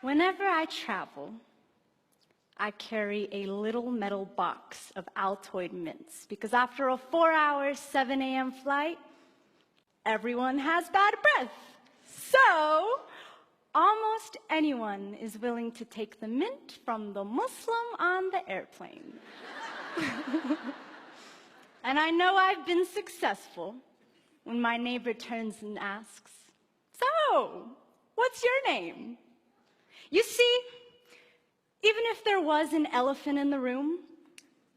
Whenever I travel, I carry a little metal box of Altoid mints because after a 4-hour, 7 a.m. flight, everyone has bad breath. So, almost anyone is willing to take the mint from the Muslim on the airplane. And I know I've been successful when my neighbor turns and asks, "So, what's your name?" You see, even if there was an elephant in the room,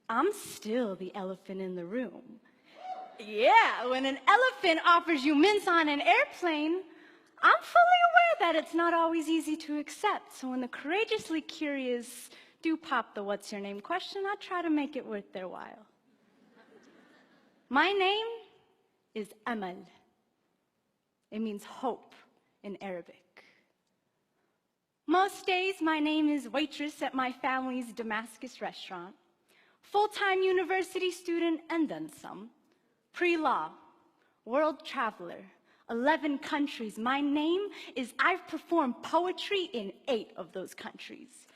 I'm still the elephant in the room. Yeah, when an elephant offers you mints on an airplane, I'm fully aware that it's not always easy to accept. So when the courageously curious do pop the "what's your name" question, I try to make it worth their while. My name is Egemel. It means hope in Arabic. Most days, my name is waitress at my family's Damascus restaurant, full-time university student and then some, pre-law, world traveler, 11 countries. My name is I've performed poetry in 8 of those countries.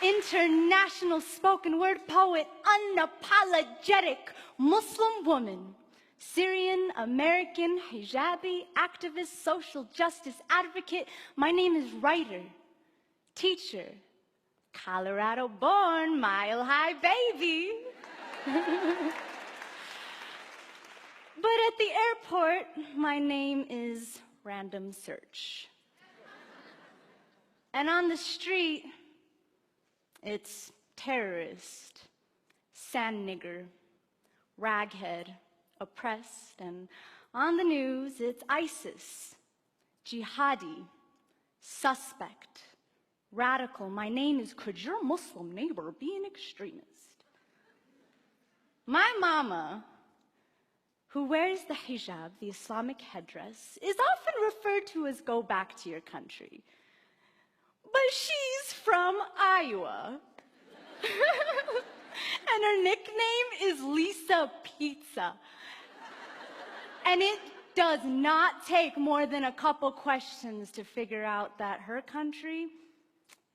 International spoken word poet, unapologetic Muslim woman, Syrian, American, hijabi, activist, social justice advocate. My name is writer, teacher, Colorado born, mile high baby. But at the airport, my name is random search. And on the street, it's terrorist, sand nigger, raghead, oppressed, and on the news, it's ISIS, jihadi, suspect, radical. My name is could your Muslim neighbor be an extremist? My mama, who wears the hijab, the Islamic headdress, is often referred to as "go back to your country." But she's from Iowa. And her nickname is Lisa Pizza. And it does not take more than a couple questions to figure out that her country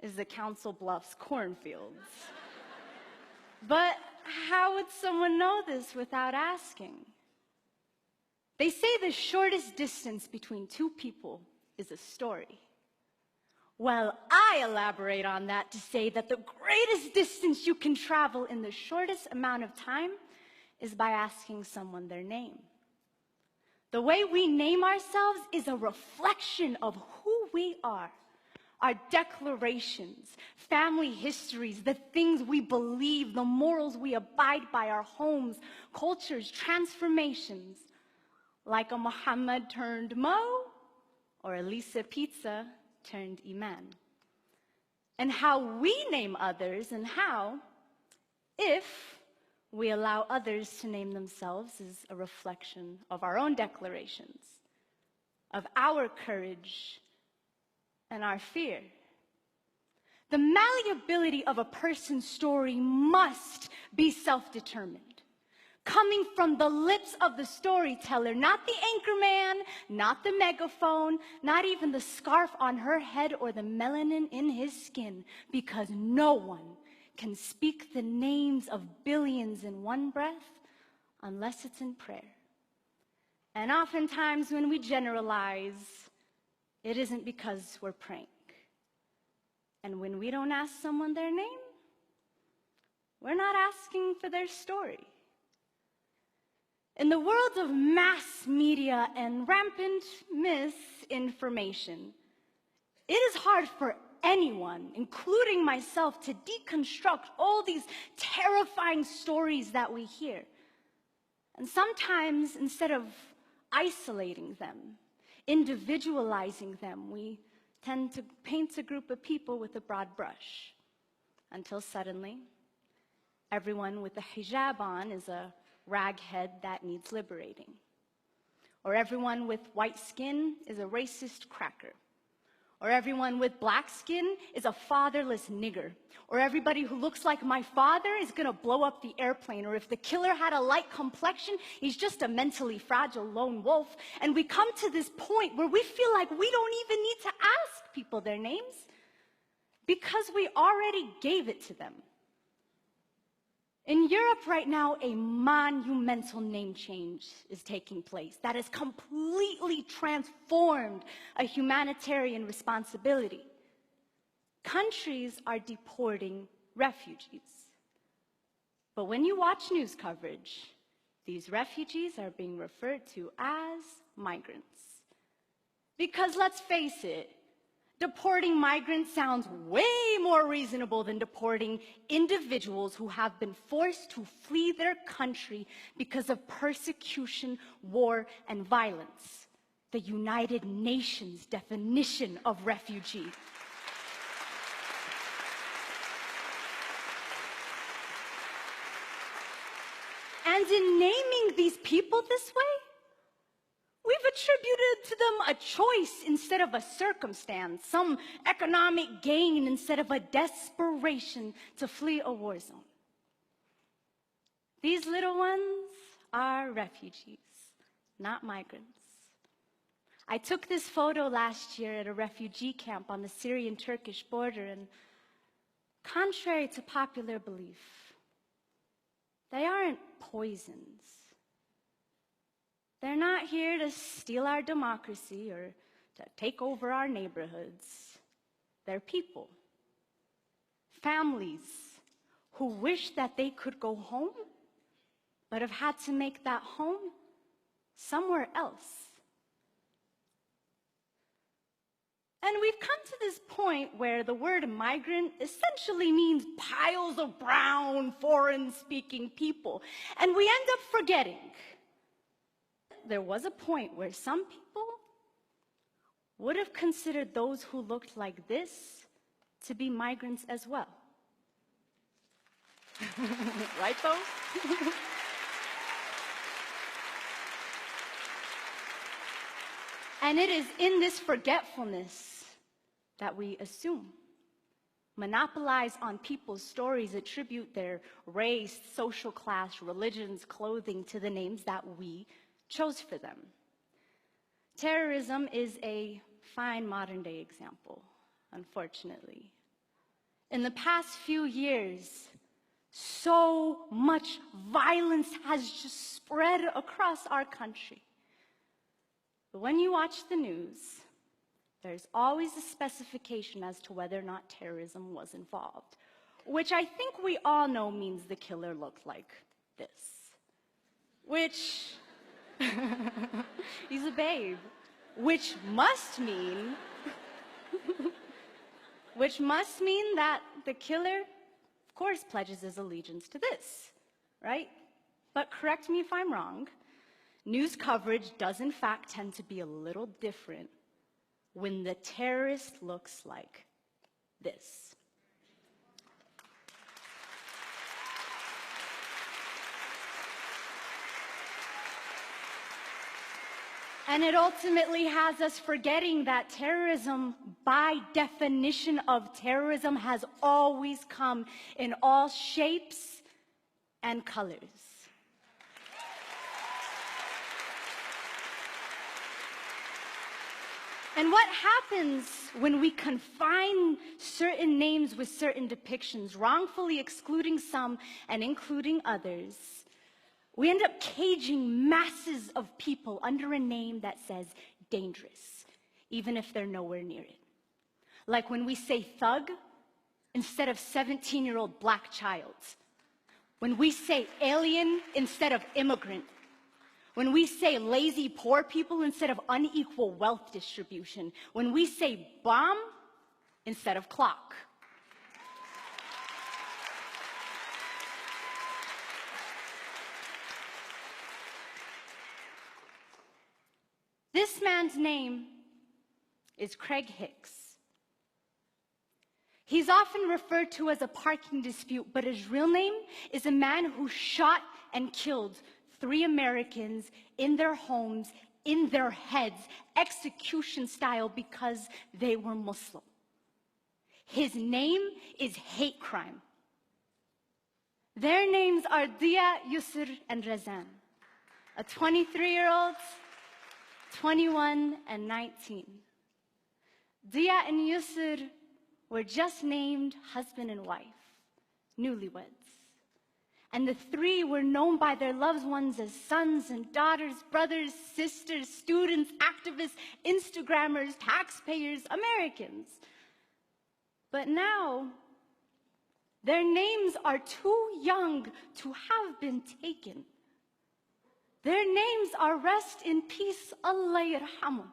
is the Council Bluffs cornfields. But how would someone know this without asking? They say the shortest distance between two people is a story. Well, I elaborate on that to say that the greatest distance you can travel in the shortest amount of time is by asking someone their name. The way we name ourselves is a reflection of who we are. Our declarations, family histories, the things we believe, the morals we abide by, our homes, cultures, transformations. Like a Muhammad turned Mo, or a Lisa Pizza turned Iman. And how we name others and how, if we allow others to name themselves, is a reflection of our own declarations, of our courage and our fear. The malleability of a person's story must be self-determined, coming from the lips of the storyteller, not the anchorman, not the megaphone, not even the scarf on her head or the melanin in his skin, because no one can speak the names of billions in one breath unless it's in prayer. And oftentimes when we generalize, it isn't because we're praying. And when we don't ask someone their name, we're not asking for their story. In the world of mass media and rampant misinformation, it is hard for anyone, including myself, to deconstruct all these terrifying stories that we hear. And sometimes, instead of isolating them, individualizing them, we tend to paint a group of people with a broad brush, until suddenly, everyone with a hijab on is a raghead that needs liberating. Or everyone with white skin is a racist cracker. Or everyone with black skin is a fatherless nigger. Or everybody who looks like my father is gonna blow up the airplane. Or if the killer had a light complexion, he's just a mentally fragile lone wolf. And we come to this point where we feel like we don't even need to ask people their names because we already gave it to them. In Europe right now, a monumental name change is taking place that has completely transformed a humanitarian responsibility. Countries are deporting refugees. But when you watch news coverage, these refugees are being referred to as migrants. Because let's face it, deporting migrants sounds way more reasonable than deporting individuals who have been forced to flee their country because of persecution, war, and violence. The United Nations definition of refugee. And in naming these people this way, we've attributed to them a choice instead of a circumstance, some economic gain instead of a desperation to flee a war zone. These little ones are refugees, not migrants. I took this photo last year at a refugee camp on the Syrian-Turkish border, and contrary to popular belief, they aren't poisons. They're not here to steal our democracy or to take over our neighborhoods. They're people, families who wish that they could go home, but have had to make that home somewhere else. And we've come to this point where the word migrant essentially means piles of brown, foreign-speaking people. And we end up forgetting there was a point where some people would have considered those who looked like this to be migrants as well. Right, though? And it is in this forgetfulness that we assume, monopolize on people's stories, attribute their race, social class, religions, clothing to the names that we chose for them. Terrorism is a fine modern-day example, unfortunately. In the past few years, so much violence has just spread across our country. But when you watch the news, there's always a specification as to whether or not terrorism was involved, which I think we all know means the killer looked like this, which he's a babe, which must mean that the killer, of course, pledges his allegiance to this, right? But correct me if I'm wrong, news coverage does in fact tend to be a little different when the terrorist looks like this. And it ultimately has us forgetting that terrorism, by definition of terrorism, has always come in all shapes and colors. And what happens when we confine certain names with certain depictions, wrongfully excluding some and including others? We end up caging masses of people under a name that says dangerous, even if they're nowhere near it. Like when we say thug instead of 17-year-old black child. When we say alien instead of immigrant. When we say lazy poor people instead of unequal wealth distribution. When we say bomb instead of clock. This man's name is Craig Hicks. He's often referred to as a parking dispute, but his real name is a man who shot and killed 3 Americans in their homes in their heads, execution style, because they were Muslim. His name is hate crime. Their names are Dia, Yusr, and Razan, a 23-year-old, 21, and 19. Dia and Yusr were just named husband and wife, newlyweds. And the three were known by their loved ones as sons and daughters, brothers, sisters, students, activists, Instagrammers, taxpayers, Americans. But now, their names are too young to have been taken. Their names are rest in peace, Allah yarhamu.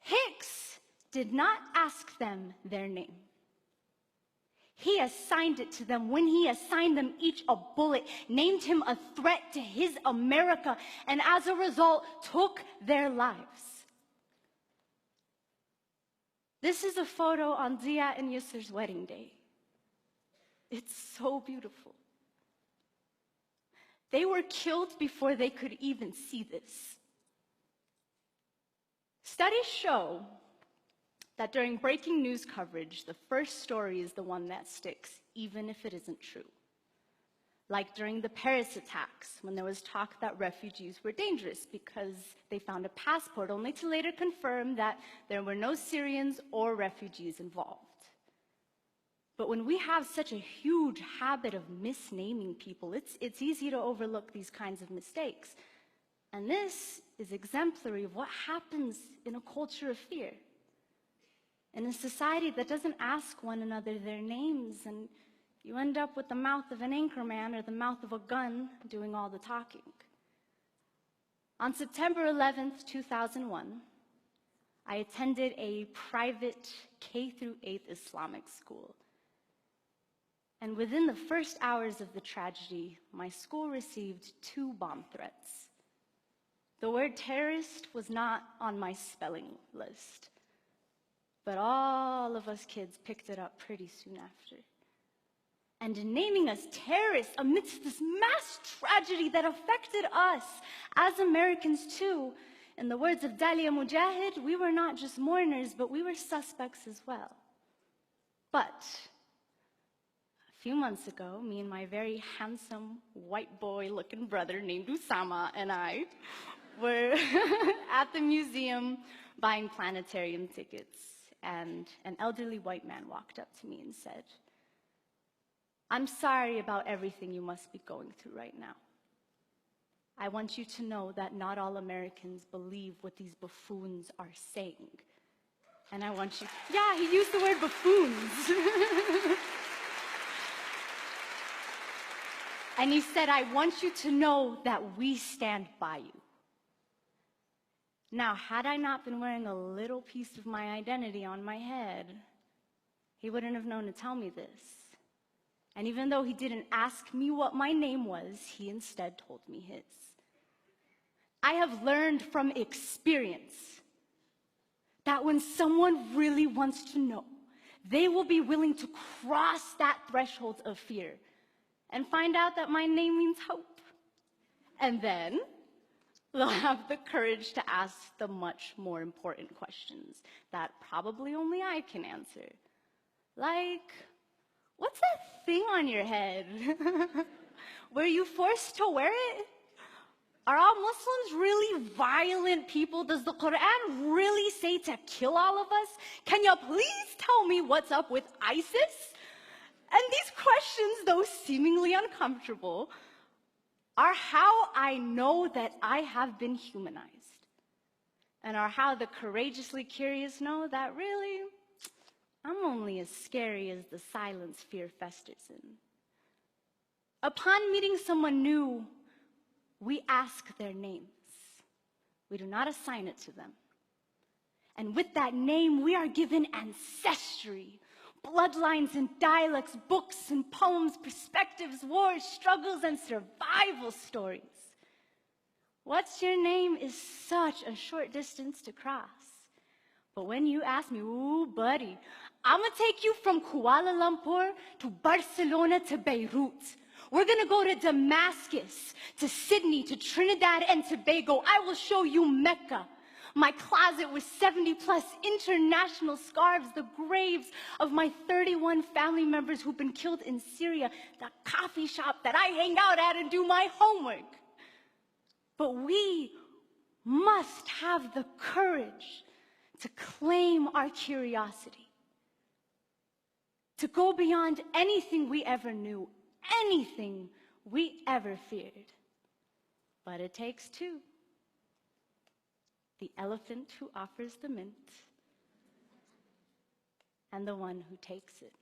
Hicks did not ask them their name. He assigned it to them when he assigned them each a bullet, named him a threat to his America, and as a result, took their lives. This is a photo on Dia and Yusr's wedding day. It's so beautiful. They were killed before they could even see this. Studies show that during breaking news coverage, the first story is the one that sticks, even if it isn't true. Like during the Paris attacks, when there was talk that refugees were dangerous because they found a passport, only to later confirm that there were no Syrians or refugees involved. But when we have such a huge habit of misnaming people, it's easy to overlook these kinds of mistakes. And this is exemplary of what happens in a culture of fear. In a society that doesn't ask one another their names, and you end up with the mouth of an anchorman or the mouth of a gun doing all the talking. On September 11th, 2001, I attended a private K-8 Islamic school. And within the first hours of the tragedy, my school received 2 bomb threats. The word terrorist was not on my spelling list, but all of us kids picked it up pretty soon after. And in naming us terrorists amidst this mass tragedy that affected us as Americans too, in the words of Dalia Mujahid, we were not just mourners, but we were suspects as well. But a few months ago, me and my very handsome white boy-looking brother named Usama and I were at the museum buying planetarium tickets, and an elderly white man walked up to me and said, "I'm sorry about everything you must be going through right now. I want you to know that not all Americans believe what these buffoons are saying. And I want you..." Yeah, he used the word buffoons. And he said, "I want you to know that we stand by you." Now, had I not been wearing a little piece of my identity on my head, he wouldn't have known to tell me this. And even though he didn't ask me what my name was, he instead told me his. I have learned from experience that when someone really wants to know, they will be willing to cross that threshold of fear and find out that my name means hope. And then they'll have the courage to ask the much more important questions that probably only I can answer. Like, what's that thing on your head? Were you forced to wear it? Are all Muslims really violent people? Does the Quran really say to kill all of us? Can you please tell me what's up with ISIS? And these questions, though seemingly uncomfortable, are how I know that I have been humanized, and are how the courageously curious know that really, I'm only as scary as the silence fear festers in. Upon meeting someone new, we ask their names. We do not assign it to them. And with that name, we are given ancestry, bloodlines and dialects, books and poems, perspectives, wars, struggles, and survival stories. What's your name is such a short distance to cross. But when you ask me, ooh, buddy, I'm gonna take you from Kuala Lumpur to Barcelona to Beirut. We're gonna go to Damascus, to Sydney, to Trinidad and Tobago. I will show you Mecca. My closet with 70+ international scarves, the graves of my 31 family members who've been killed in Syria, the coffee shop that I hang out at and do my homework. But we must have the courage to claim our curiosity, to go beyond anything we ever knew, anything we ever feared. But it takes two. The elephant who offers the mint, and the one who takes it.